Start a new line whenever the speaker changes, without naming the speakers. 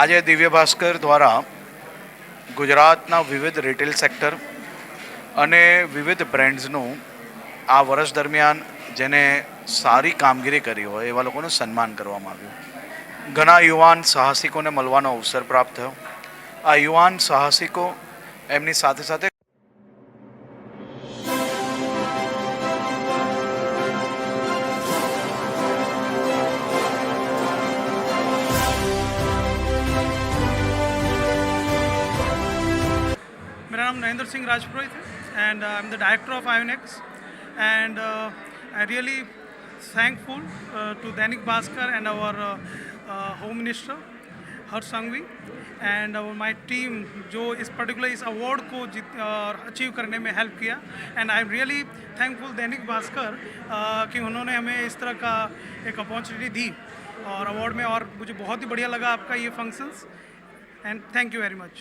આજે દિવ્ય ભાસ્કર દ્વારા ગુજરાતના વિવિધ રિટેલ સેક્ટર અને વિવિધ બ્રાન્ડ્સનું આ વર્ષ દરમિયાન જેને સારી કામગીરી કરી હોય એવા લોકોનું સન્માન કરવામાં આવ્યું. ઘણા યુવાન સાહસિકોને મળવાનો અવસર પ્રાપ્ત થયો. આ યુવાન સાહસિકો એમની સાથે સાથે
मेरा नाम नरेंद्र सिंह राजपुरोहित है and I am the director of Ionex and I really thankful to Dainik Bhaskar and our home minister Harsh Sanghavi and my team जो इस पर्टिकुलर इस अवार्ड को अचीव करने में हेल्प किया and I am really thankful Dainik Bhaskar कि उन्होंने हमें इस तरह का एक अपॉर्चुनिटी दी और अवार्ड में, और मुझे बहुत ही बढ़िया लगा आपका ये functions and thank you very much.